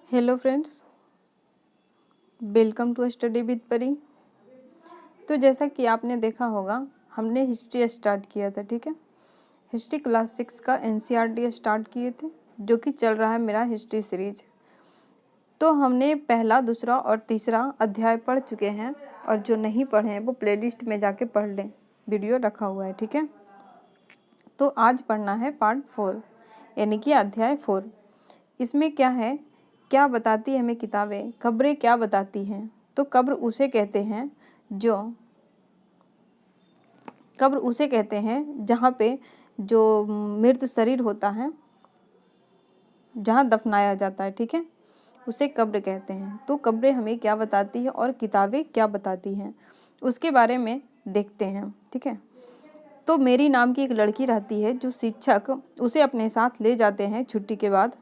Hello friends, welcome to study with Pari. तो जैसा कि आपने देखा होगा, हमने हिस्ट्री स्टार्ट किया था। ठीक है, हिस्ट्री क्लास 6 का एनसीईआरटी स्टार्ट किए थे, जो कि चल रहा है मेरा हिस्ट्री सीरीज। तो हमने पहला, दूसरा और तीसरा अध्याय पढ़ चुके हैं, और जो नहीं पढ़े हैं वो प्लेलिस्ट में जाके पढ़ लें, वीडियो रखा हुआ है। ठीक है, तो आज पढ़ना है पार्ट 4 यानी कि अध्याय 4। इसमें क्या है, क्या बताती है हमें किताबें, खबरें क्या बताती हैं। तो कब्र उसे कहते हैं जहाँ पे जो मृत शरीर होता है, जहाँ दफनाया जाता है, ठीक है, उसे कब्र कहते हैं। तो कब्रें हमें क्या बताती है और किताबें क्या बताती हैं, उसके बारे में देखते हैं। ठीक है, तो मेरी नाम की एक लड़की रहती है, जो शिक्षक उसे अपने साथ ले जाते हैं छुट्टी के बाद।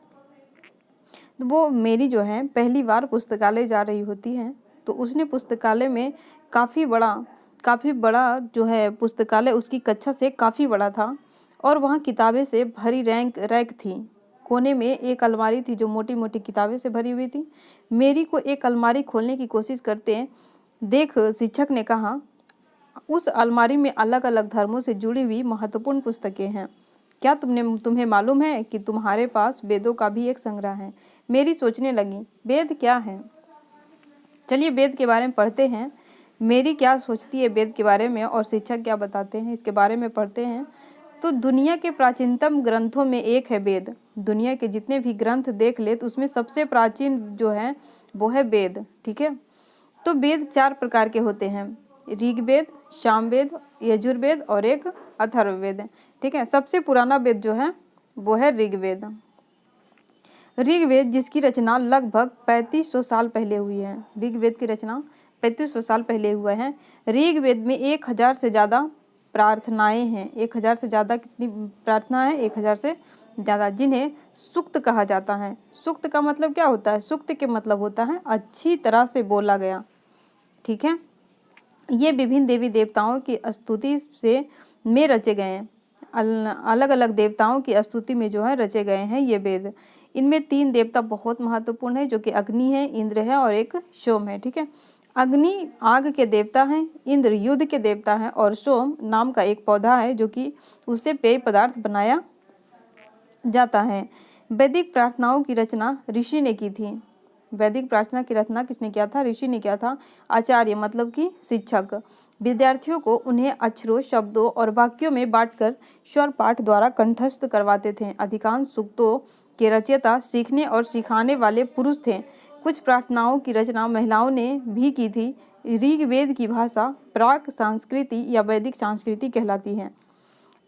तो वो मेरी जो है पहली बार पुस्तकालय जा रही होती है। तो उसने पुस्तकालय में काफ़ी बड़ा जो है पुस्तकालय, उसकी कक्षा से काफ़ी बड़ा था, और वहाँ किताबें से भरी रैक थी। कोने में एक अलमारी थी जो मोटी मोटी किताबें से भरी हुई थी। मेरी को एक अलमारी खोलने की कोशिश करते देख शिक्षक ने कहा, उस अलमारी में अलग अलग धर्मों से जुड़ी हुई महत्वपूर्ण पुस्तकें हैं। क्या तुम्हें मालूम है कि तुम्हारे पास वेदों का भी एक संग्रह है। मेरी सोचने लगी, वेद क्या है। चलिए वेद के बारे में पढ़ते हैं। मेरी क्या सोचती है वेद के बारे में और शिक्षक क्या बताते हैं, इसके बारे में पढ़ते हैं। तो दुनिया के प्राचीनतम ग्रंथों में एक है वेद। दुनिया के जितने भी ग्रंथ देख ले तो उसमें सबसे प्राचीन जो है वो है वेद। ठीक है, तो वेद 4 प्रकार के होते हैं, ऋग्वेद, सामवेद, यजुर्वेद और एक अथर्ववेद। ठीक है, सबसे पुराना वेद जो है वो है ऋग्वेद। ऋग्वेद जिसकी रचना लगभग 3500 साल पहले हुई है। ऋग्वेद की रचना 3500 साल पहले हुआ है। ऋग्वेद में 1000 से ज़्यादा प्रार्थनाएं हैं। 1000 से ज़्यादा कितनी प्रार्थनाएं हैं? 1000 से ज़्यादा, जिन्हें सूक्त कहा जाता है। सूक्त का मतलब क्या होता है? सूक्त के मतलब होता है अच्छी तरह से बोला गया। ठीक है, ये विभिन्न देवी देवताओं की स्तुति से में रचे गए हैं। अलग अलग देवताओं की स्तुति में जो है रचे गए हैं ये वेद। इनमें 3 देवता बहुत महत्वपूर्ण है, जो कि अग्नि है, इंद्र है और एक सोम है। ठीक है, अग्नि आग के देवता हैं, इंद्र युद्ध के देवता हैं, और सोम नाम का एक पौधा है जो कि उससे पेय पदार्थ बनाया जाता है। वैदिक प्रार्थनाओं की रचना ऋषि ने की थी। वैदिक प्रार्थना की रचना किसने किया था? ऋषि ने किया था। आचार्य मतलब कि शिक्षक विद्यार्थियों को उन्हें अक्षरों, शब्दों और वाक्यों में बांटकर स्वर पाठ द्वारा कंठस्थ करवाते थे। अधिकांश सूक्तों के रचयिता सीखने और सिखाने वाले पुरुष थे। कुछ प्रार्थनाओं की रचना महिलाओं ने भी की थी। ऋग्वेद की भाषा प्राक संस्कृति या वैदिक संस्कृति कहलाती है।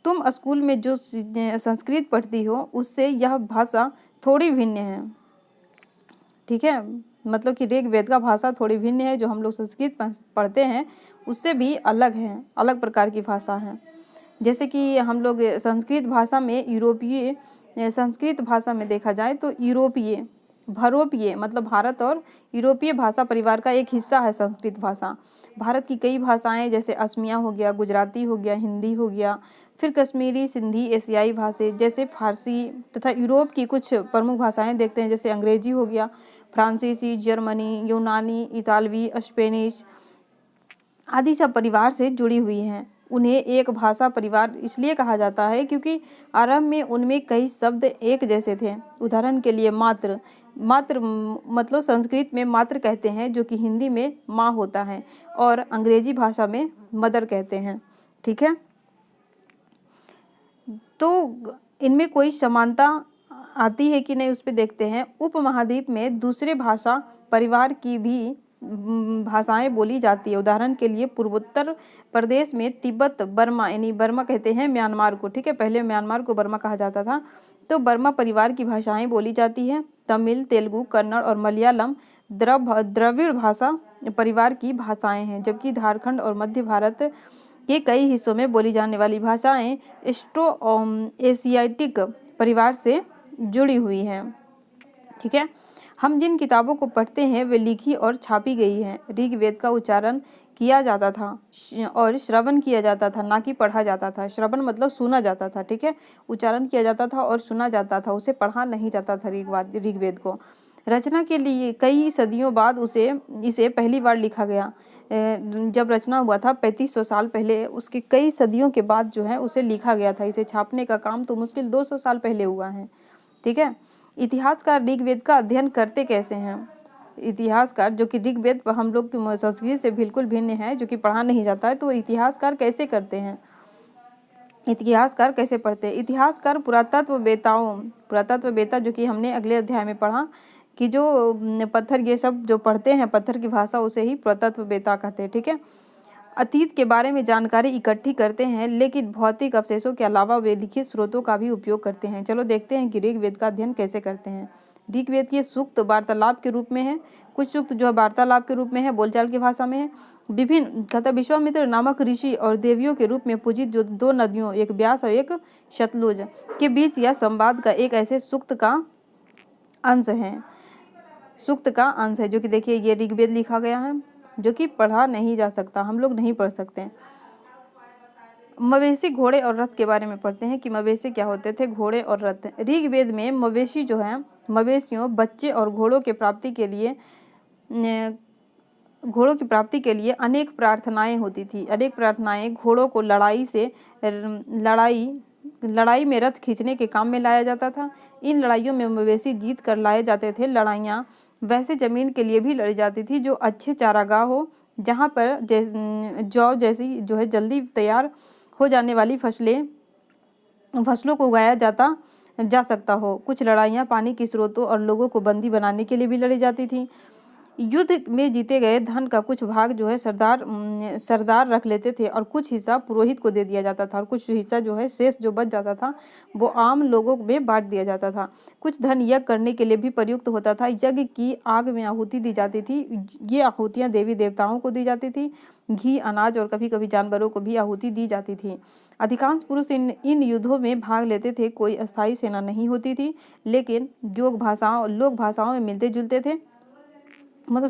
तुम स्कूल में जो संस्कृत पढ़ती हो उससे यह भाषा थोड़ी भिन्न है। ठीक है, मतलब कि ऋग्वेद का भाषा थोड़ी भिन्न है। जो हम लोग संस्कृत पढ़ते हैं उससे भी अलग है, अलग प्रकार की भाषा है। जैसे कि हम लोग संस्कृत भाषा में संस्कृत भाषा में देखा जाए तो भरोपीय मतलब भारत और यूरोपीय भाषा परिवार का एक हिस्सा है संस्कृत भाषा। भारत की कई भाषाएं जैसे असमिया हो गया, गुजराती हो गया, हिंदी हो गया, फिर कश्मीरी, सिंधी, एशियाई भाषाएं जैसे फारसी, तथा यूरोप की कुछ प्रमुख भाषाएं देखते हैं जैसे अंग्रेजी हो गया, फ्रांसीसी, जर्मनी, यूनानी, इतालवी, स्पेनिश आदि सब परिवार से जुड़ी हुई हैं। उन्हें एक भाषा परिवार इसलिए कहा जाता है क्योंकि आरंभ में उनमें कई शब्द एक जैसे थे। उदाहरण के लिए मात्र मतलब संस्कृत में मात्र कहते हैं, जो कि हिंदी में माँ होता है, और अंग्रेजी भाषा में मदर कहते हैं। ठीक है, तो इनमें कोई समानता आती है कि नहीं उस पर देखते हैं। उपमहाद्वीप में दूसरे भाषा परिवार की भी भाषाएं बोली जाती है। उदाहरण के लिए पूर्वोत्तर प्रदेश में तिब्बत बर्मा, यानी बर्मा कहते हैं म्यांमार को। ठीक है, पहले म्यांमार को बर्मा कहा जाता था। तो बर्मा परिवार की भाषाएं बोली जाती है। तमिल, तेलुगु, कन्नड़ और मलयालम द्रविड़ भाषा परिवार की भाषाएं हैं, जबकि झारखंड और मध्य भारत के कई हिस्सों में बोली जाने वाली भाषाएं एस्ट्रो एशियाटिक परिवार से जुड़ी हुई हैं। ठीक है, हम जिन किताबों को पढ़ते हैं वे लिखी और छापी गई हैं। ऋग्वेद का उच्चारण किया जाता था और श्रवण किया जाता था, ना कि पढ़ा जाता था। श्रवण मतलब सुना जाता था। ठीक है, उच्चारण किया जाता था और सुना जाता था, उसे पढ़ा नहीं जाता था ऋग्वेद को। रचना के लिए कई सदियों बाद इसे पहली बार लिखा गया। जब रचना हुआ था 3500 साल पहले, उसके कई सदियों के बाद जो है उसे लिखा गया था। इसे छापने का काम तो मुश्किल 200 साल पहले हुआ है। ठीक है। इतिहासकार ऋग्वेद का अध्ययन करते कैसे हैं? इतिहासकार, जो कि ऋग्वेद हम लोग की संस्कृत से बिल्कुल भिन्न है, जो कि पढ़ा नहीं जाता है, तो इतिहासकार कैसे करते हैं? इतिहासकार कैसे पढ़ते हैं? इतिहासकार पुरातत्ववेत्ता, जो कि हमने अगले अध्याय में पढ़ा कि जो पत्थर, ये सब जो पढ़ते हैं पत्थर की भाषा, उसे ही पुरातत्ववेत्ता कहते हैं। ठीक है। अतीत के बारे में जानकारी इकट्ठी करते हैं, लेकिन भौतिक अवशेषों के अलावा वे लिखित स्रोतों का भी उपयोग करते हैं। चलो देखते हैं कि ऋग्वेद का अध्ययन कैसे करते हैं। ऋग्वेद के सूक्त वार्तालाप के रूप में है। कुछ सूक्त जो है वार्तालाप के रूप में है, बोलचाल की भाषा में है। विभिन्न विश्वामित्र नामक ऋषि और देवियों के रूप में पूजित जो 2 नदियों, एक ब्यास और एक सतलुज, के बीच या संवाद का एक ऐसे सूक्त का अंश है। सूक्त का अंश है, जो कि देखिए ये ऋग्वेद लिखा गया है, जो कि पढ़ा नहीं जा सकता, हम लोग नहीं पढ़ सकते। मवेशी, घोड़े और रथ के बारे में पढ़ते हैं कि मवेशी क्या होते थे, घोड़े और रथ। ऋग्वेद में मवेशी जो है, मवेशियों, बच्चे और घोड़ों की प्राप्ति के लिए अनेक प्रार्थनाएं होती थी। अनेक प्रार्थनाएं घोड़ों को लड़ाई में रथ खींचने के काम में लाया जाता था। इन लड़ाइयों में मवेशी जीत कर लाए जाते थे। लड़ाइयाँ वैसे ज़मीन के लिए भी लड़ी जाती थी जो अच्छे चारागाह हो, जहाँ पर जौ जैसी जो है जल्दी तैयार हो जाने वाली फसलों को उगाया जा सकता हो। कुछ लड़ाइयाँ पानी के स्रोतों और लोगों को बंदी बनाने के लिए भी लड़ी जाती थी। युद्ध में जीते गए धन का कुछ भाग जो है सरदार रख लेते थे, और कुछ हिस्सा पुरोहित को दे दिया जाता था, और कुछ हिस्सा जो है शेष जो बच जाता था वो आम लोगों में बांट दिया जाता था। कुछ धन यज्ञ करने के लिए भी प्रयुक्त होता था। यज्ञ की आग में आहुति दी जाती थी। ये आहुतियाँ देवी देवताओं को दी जाती थी। घी, अनाज और कभी कभी जानवरों को भी आहुति दी जाती थी। अधिकांश पुरुष इन युद्धों में भाग लेते थे। कोई अस्थायी सेना नहीं होती थी, लेकिन लोक भाषाओं में मिलते जुलते थे, लोक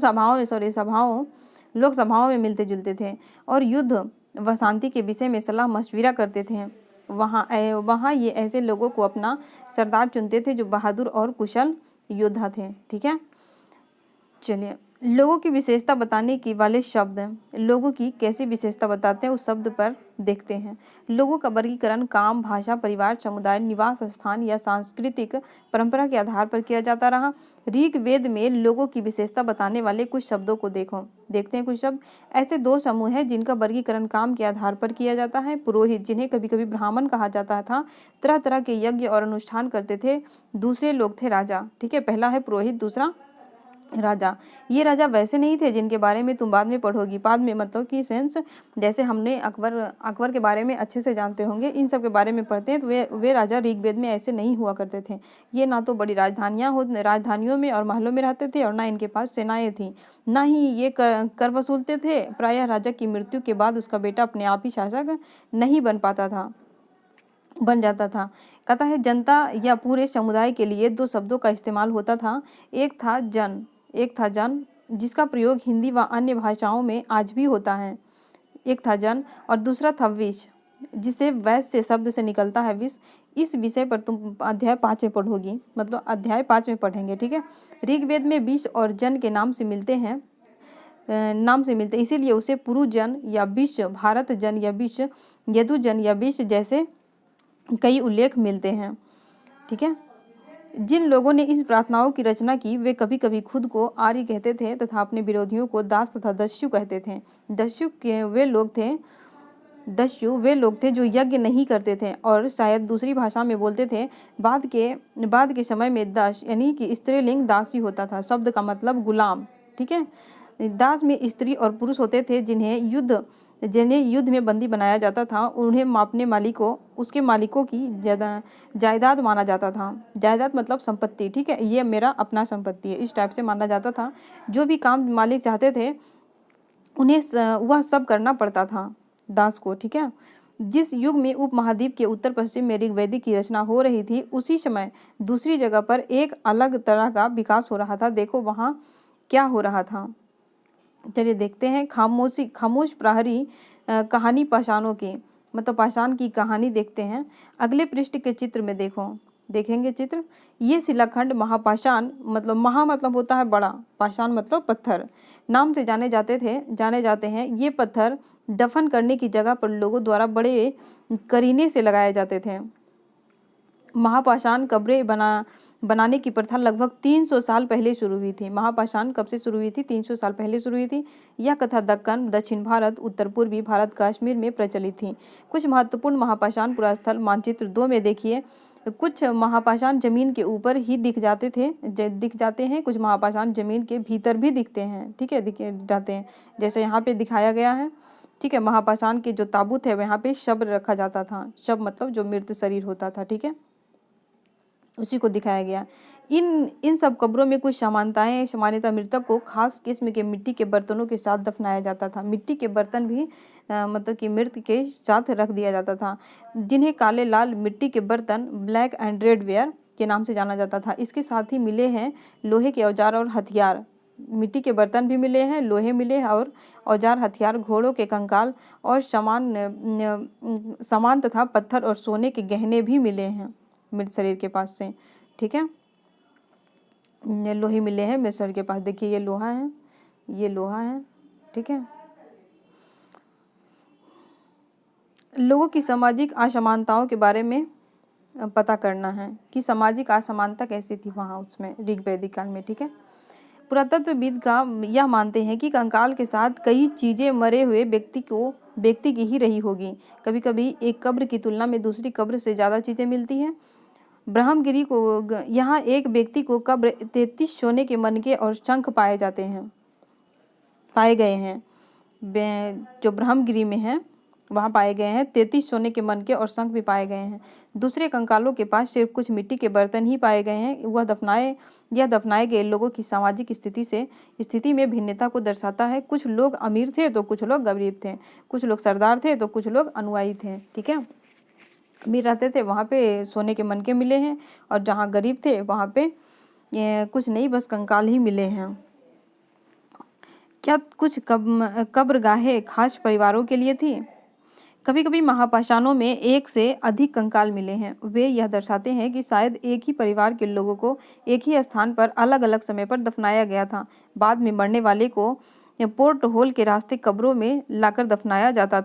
सभाओं में मिलते जुलते थे, और युद्ध व शांति के विषय में सलाह मशविरा करते थे। वहाँ ये ऐसे लोगों को अपना सरदार चुनते थे जो बहादुर और कुशल योद्धा थे। ठीक है। चलिए, लोगों की विशेषता बताने की वाले शब्द, लोगों की कैसी विशेषता बताते हैं उस शब्द पर देखते हैं। लोगों का वर्गीकरण काम, भाषा, परिवार, समुदाय, निवास स्थान या सांस्कृतिक परंपरा के आधार पर किया जाता रहा। ऋग्वेद में लोगों की विशेषता बताने वाले कुछ शब्दों को देखते हैं। कुछ शब्द ऐसे 2 समूह हैं जिनका वर्गीकरण काम के आधार पर किया जाता है। पुरोहित, जिन्हें कभी कभी ब्राह्मण कहा जाता था, तरह तरह के यज्ञ और अनुष्ठान करते थे। दूसरे लोग थे राजा। ठीक है। पहला है पुरोहित, दूसरा राजा। ये राजा वैसे नहीं थे जिनके बारे में तुम बाद में पढ़ोगी। बाद में मतलब कि सेंस, जैसे हमने अकबर के बारे में अच्छे से जानते होंगे, इन सब के बारे में पढ़ते हैं, तो वे राजा ऋग्वेद में ऐसे नहीं हुआ करते थे। ये ना तो बड़ी राजधानियों में और महलों में रहते थे, और ना इनके पास सेनाएं थी, ना ही ये कर वसूलते थे। प्रायः राजा की मृत्यु के बाद उसका बेटा अपने आप ही शासक नहीं बन जाता था। कहता है जनता या पूरे समुदाय के लिए 2 शब्दों का इस्तेमाल होता था। एक था जन, जिसका प्रयोग हिंदी व अन्य भाषाओं में आज भी होता है। एक था जन, और दूसरा था विष, जिसे वैश्य शब्द से निकलता है विष। इस विषय पर तुम अध्याय 5 में पढ़ोगी, मतलब अध्याय 5 में पढ़ेंगे। ठीक है। ऋग्वेद में विष और जन के नाम से मिलते, इसीलिए उसे पुरुजन या विष, भारत जन या विष, यदुजन या विष जैसे कई उल्लेख मिलते हैं। ठीक है। जिन लोगों ने इस प्रार्थनाओं की रचना की वे कभी कभी खुद को आर्य कहते थे तथा अपने विरोधियों को दास तथा दस्यु कहते थे। दस्यु वे लोग थे जो यज्ञ नहीं करते थे और शायद दूसरी भाषा में बोलते थे। बाद के समय में दास यानी कि स्त्रीलिंग दासी होता था। शब्द का मतलब गुलाम। ठीक है। दास में स्त्री और पुरुष होते थे जिन्हें युद्ध में बंदी बनाया जाता था। उन्हें अपने उसके मालिकों की जायदाद माना जाता था। जायदाद मतलब संपत्ति। ठीक है। ये मेरा अपना संपत्ति है, इस टाइप से माना जाता था। जो भी काम मालिक चाहते थे उन्हें वह सब करना पड़ता था दास को। ठीक है। जिस युग में उपमहाद्वीप के उत्तर पश्चिम में ऋग्वेद की रचना हो रही थी, उसी समय दूसरी जगह पर एक अलग तरह का विकास हो रहा था। देखो वहाँ क्या हो रहा था। चलिए देखते हैं। खामोश प्रहरी कहानी पाषाणों की, मतलब पाषाण की कहानी देखते हैं। अगले पृष्ठ के चित्र में देखो, देखेंगे चित्र। ये शिलाखंड महापाषाण मतलब महा मतलब होता है बड़ा, पाषाण मतलब पत्थर, नाम से जाने जाते हैं। ये पत्थर दफन करने की जगह पर लोगों द्वारा बड़े करीने से लगाए जाते थे। महापाषाण कब्रें बनाने की प्रथा लगभग 300 साल पहले शुरू हुई थी। महापाषाण कब से शुरू हुई थी? 300 साल पहले शुरू हुई थी। यह कथा दक्कन, दक्षिण भारत, उत्तर पूर्वी भारत, कश्मीर में प्रचलित थी। कुछ महत्वपूर्ण महापाषाण पुरास्थल मानचित्र 2 में देखिए। कुछ महापाषाण जमीन के ऊपर ही दिख जाते हैं। कुछ महापाषाण जमीन के भीतर भी दिखते हैं, ठीक है, दिख जाते हैं, जैसे यहाँ पे दिखाया गया है, ठीक है। महापाषाण के जो ताबूत है वहाँ पे शव रखा जाता था। शव मतलब जो मृत शरीर होता था, ठीक है, उसी को दिखाया गया। इन सब कब्रों में कुछ समानताएं। सामान्यतः मृतक को खास किस्म के मिट्टी के बर्तनों के साथ दफनाया जाता था। मिट्टी के बर्तन भी मतलब कि मृत के साथ रख दिया जाता था, जिन्हें काले लाल मिट्टी के बर्तन, ब्लैक एंड रेड वेयर के नाम से जाना जाता था। इसके साथ ही मिले हैं लोहे के औजार और हथियार। मिट्टी के बर्तन भी मिले हैं, लोहे मिले हैं और औजार हथियार, घोड़ों के कंकाल और सामान तथा पत्थर और सोने के गहने भी मिले हैं मृत शरीर के पास से, ठीक है। लोहे मिले हैं मृत शरीर के पास। देखिए ये लोहा है, ये लोहा है, ठीक है। लोगों की सामाजिक असमानताओं के बारे में पता करना है कि सामाजिक असमानता कैसी थी वहाँ उसमें ऋग वैदिक काल में, ठीक है। पुरातत्वविद का यह मानते हैं कि कंकाल के साथ कई चीज़ें मरे हुए व्यक्ति की ही रही होगी। कभी कभी एक कब्र की तुलना में दूसरी कब्र से ज़्यादा चीज़ें मिलती हैं। ब्रह्मगिरी को यहाँ एक व्यक्ति को कब्र 33 सोने के मनके और शंख पाए गए हैं। जो ब्रह्मगिरी में है वहाँ पाए गए हैं 33 सोने के मनके और शंख भी पाए गए हैं। दूसरे कंकालों के पास सिर्फ कुछ मिट्टी के बर्तन ही पाए गए हैं। यह दफनाए गए लोगों की सामाजिक स्थिति में भिन्नता को दर्शाता है। कुछ लोग अमीर थे तो कुछ लोग गरीब थे, कुछ लोग सरदार थे तो कुछ लोग अनुयायी थे, ठीक है। अमीर रहते थे वहाँ पे सोने के मनके मिले हैं, और जहाँ गरीब थे वहाँ पे कुछ नहीं, बस कंकाल ही मिले हैं। क्या कुछ कब्रगाहें खास परिवारों के लिए थी? कभी कभी महापाषाणों में एक से अधिक कंकाल मिले हैं। वे यह दर्शाते हैं कि शायद एक ही परिवार के लोगों को एक ही स्थान पर अलग अलग समय पर दफनाया गया था। बाद में मरने वाले को पोर्ट होल के रास्ते कब्रों में लाकर दफनाया जाता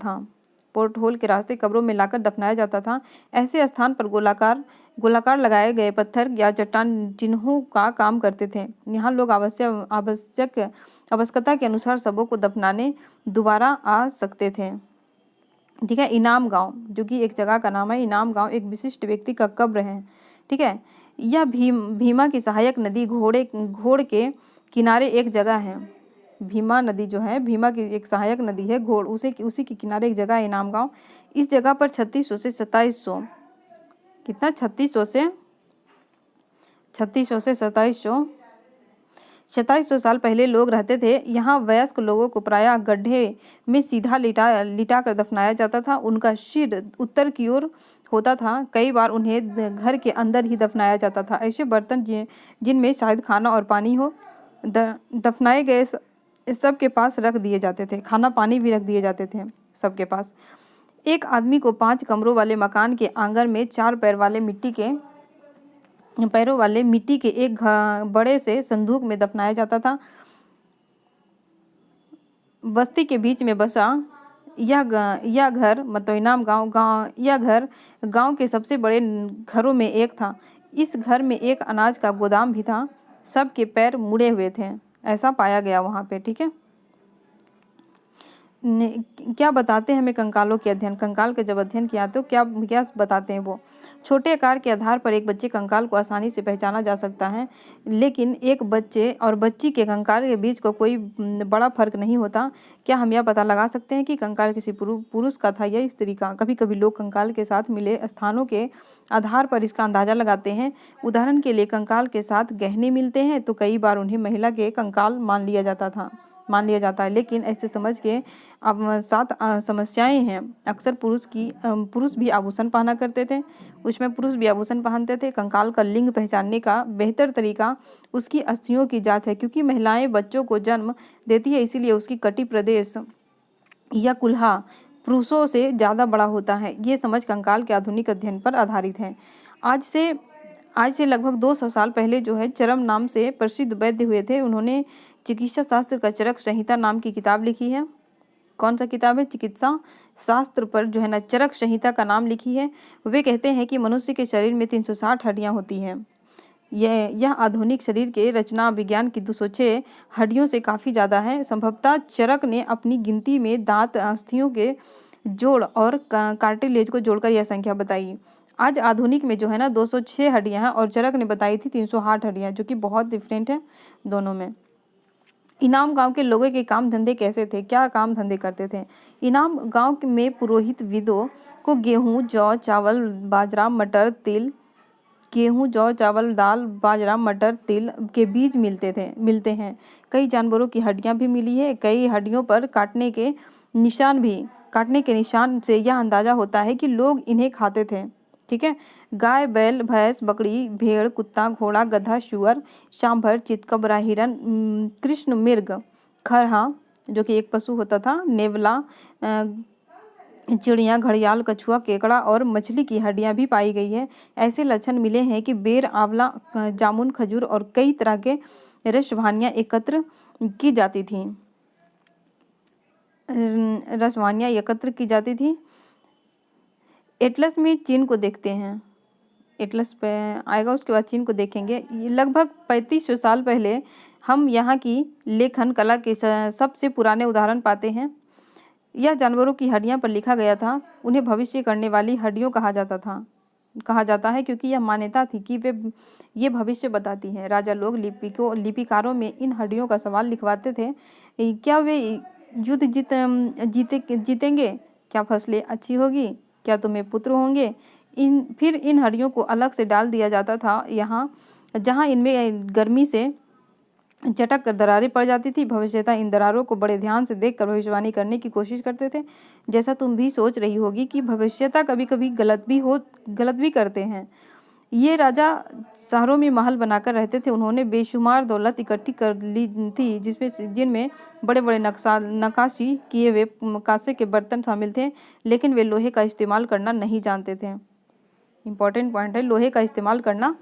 था। ऐसे स्थान पर गोलाकार लगाए गए पत्थर या चट्टान चिन्हों का काम करते थे। यहाँ लोग आवश्यकता के अनुसार शवों को दफनाने दोबारा आ सकते थे, ठीक है। इनाम गांव, जो कि एक जगह का नाम है, इनाम गांव एक विशिष्ट व्यक्ति का कब्र है, ठीक है। यह भीमा की सहायक नदी घोड़ के किनारे एक जगह है। भीमा नदी जो है, भीमा की एक सहायक नदी है घोड़, उसी के किनारे एक जगह है इनाम गांव। इस जगह पर 3600 से 2700 कितना 3600 से 2700 साल पहले लोग रहते थे। यहाँ वयस्क लोगों को प्रायः गड्ढे में सीधा लिटा कर दफनाया जाता था। उनका सिर उत्तर की ओर होता था। कई बार उन्हें घर के अंदर ही दफनाया जाता था। ऐसे बर्तन जिनमें शायद खाना और पानी हो, दफनाए गए सबके पास रख दिए जाते थे। खाना पानी भी रख दिए जाते थे सबके पास। एक आदमी को 5 कमरों वाले मकान के आंगन में 4 पैरों वाले मिट्टी के एक बड़े से संदूक में दफनाया जाता था। बस्ती के बीच में बसा यह घर मतलब इनाम यह घर गांव के सबसे बड़े घरों में एक था। इस घर में एक अनाज का गोदाम भी था। सबके पैर मुड़े हुए थे, ऐसा पाया गया वहाँ पे, ठीक है। क्या बताते हैं हमें कंकालों के अध्ययन? कंकाल का जब अध्ययन किया तो क्या बताते हैं वो? छोटे आकार के आधार पर एक बच्चे कंकाल को आसानी से पहचाना जा सकता है, लेकिन एक बच्चे और बच्ची के कंकाल के बीच को कोई बड़ा फर्क नहीं होता। क्या हम यह पता लगा सकते हैं कि कंकाल किसी पुरुष का था या स्त्री का? कभी कभी लोग कंकाल के साथ मिले स्थानों के आधार पर इसका अंदाजा लगाते हैं। उदाहरण के लिए कंकाल के साथ गहने मिलते हैं तो कई बार उन्हें महिला के कंकाल मान लिया जाता है, लेकिन ऐसे समझ के अब 7 समस्याएं हैं। अक्सर पुरुष भी आभूषण पहना करते थे, उसमें पुरुष भी आभूषण पहनते थे। कंकाल का लिंग पहचानने का बेहतर तरीका उसकी अस्थियों की जांच है, क्योंकि महिलाएं बच्चों को जन्म देती है, इसीलिए उसकी कटी प्रदेश या कुल्हा पुरुषों से ज़्यादा बड़ा होता है। ये समझ कंकाल के आधुनिक अध्ययन पर आधारित है। आज से आज से लगभग 200 साल पहले जो है चरक नाम से प्रसिद्ध वैद्य हुए थे। उन्होंने चिकित्सा शास्त्र का चरक संहिता नाम की किताब लिखी है। कौन सा किताब है? चिकित्सा शास्त्र पर जो है ना चरक संहिता का नाम लिखी है। वे कहते हैं कि मनुष्य के शरीर में 360 हड्डियां होती हैं। यह आधुनिक शरीर के रचना विज्ञान की 206 हड्डियों से काफ़ी ज़्यादा है। संभवतः चरक ने अपनी गिनती में दांत, अस्थियों के जोड़ और कार्टिलेज को जोड़कर यह संख्या बताई। आज आधुनिक में जो है ना 206 हड्डियां हैं और चरक ने बताई थी 308 हड्डियां, जो कि बहुत डिफरेंट है दोनों में। इनाम गांव के लोगों के काम धंधे कैसे थे? क्या काम धंधे करते थे? इनाम गांव में पुरोहित विदों को गेहूं, जौ, चावल, बाजरा, मटर, तिल, गेहूं, जौ, चावल, दाल, बाजरा, मटर, तिल के बीज मिलते हैं। कई जानवरों की हड्डियां भी मिली है। कई हड्डियों पर काटने के निशान से यह अंदाजा होता है कि लोग इन्हें खाते थे। ठीक है। गाय, बैल, भैंस, बकरी, भेड़, कुत्ता, घोड़ा, गधा, शुअर, सांभर, चितकबरा, हिरन, कृष्ण मृग, खरहा जो कि एक पशु होता था, नेवला, चिड़िया, घड़ियाल, कछुआ, केकड़ा और मछली की हड्डियां भी पाई गई है। ऐसे लक्षण मिले हैं कि बेर, आंवला, जामुन, खजूर और कई तरह के रसवानियां एकत्र की जाती थी। एटलस में चीन को देखते हैं। एटलस पे आएगा, उसके बाद चीन को देखेंगे। लगभग 3500 साल पहले हम यहाँ की लेखन कला के सबसे पुराने उदाहरण पाते हैं। यह जानवरों की हड्डियां पर लिखा गया था। उन्हें भविष्य करने वाली हड्डियों कहा जाता है क्योंकि यह मान्यता थी कि ये भविष्य बताती हैं। राजा लोग लिपिकारों में इन हड्डियों का सवाल लिखवाते थे। क्या वे युद्ध जीतेंगे? क्या फसलें अच्छी होगी? क्या तुम्हें पुत्र होंगे? फिर इन हड्डियों को अलग से डाल दिया जाता था जहाँ इनमें गर्मी से चटक कर दरारें पड़ जाती थी। भविष्यता इन दरारों को बड़े ध्यान से देखकर भविष्यवाणी करने की कोशिश करते थे। जैसा तुम भी सोच रही होगी कि भविष्यता कभी कभी गलत भी करते हैं। ये राजा शहरों में महल बनाकर रहते थे। उन्होंने बेशुमार दौलत इकट्ठी कर ली थी, जिनमें बड़े बड़े नक्काशी किए हुए कांसे के बर्तन शामिल थे, लेकिन वे लोहे का इस्तेमाल करना नहीं जानते थे। इम्पोर्टेंट पॉइंट है, लोहे का इस्तेमाल करना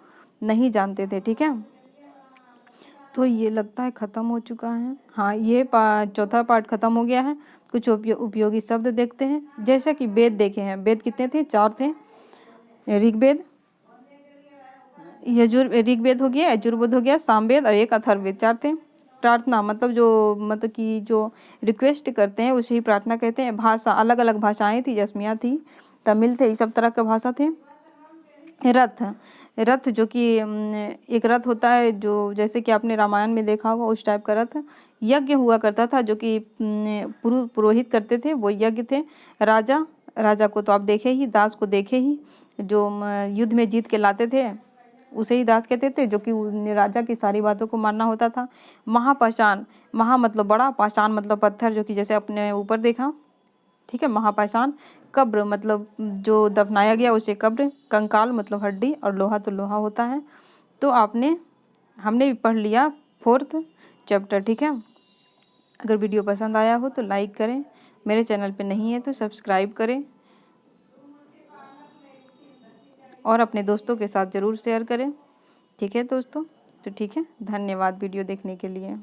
नहीं जानते थे। ठीक है, तो ये लगता है ख़त्म हो चुका है। हाँ, ये चौथा पार्ट ख़त्म हो गया है। कुछ उपयोगी शब्द देखते हैं। जैसा कि वेद देखे हैं। वेद कितने थे? 4 थे। ऋग्वेद, ऋग्वेद हो गया, यजुर्वेद हो गया, सामवेद और एक अथर्ववेद, 4 थे। प्रार्थना मतलब कि जो रिक्वेस्ट करते हैं उसे ही प्रार्थना कहते हैं। भाषा, अलग अलग भाषाएं थी, असमिया थी, तमिल थे, ये सब तरह का भाषा थे। रथ जो कि एक रथ होता है, जो जैसे कि आपने रामायण में देखा होगा उस टाइप का रथ। यज्ञ हुआ करता था जो कि पुरोहित करते थे, वो यज्ञ थे। राजा को तो आप देखे ही, दास को देखे ही, जो युद्ध में जीत के लाते थे उसे ही दास कहते थे, जो कि राजा की सारी बातों को मानना होता था। महापाषाण, महा मतलब बड़ा, पाषाण मतलब पत्थर, जो कि जैसे अपने ऊपर देखा। ठीक है, महापाषाण। कब्र मतलब जो दफनाया गया उसे कब्र। कंकाल मतलब हड्डी, और लोहा तो लोहा होता है। तो हमने भी पढ़ लिया 4th चैप्टर। ठीक है, अगर वीडियो पसंद आया हो तो लाइक करें, मेरे चैनल पे नहीं है तो सब्सक्राइब करें और अपने दोस्तों के साथ ज़रूर शेयर करें। ठीक है दोस्तों, तो ठीक है, धन्यवाद वीडियो देखने के लिए।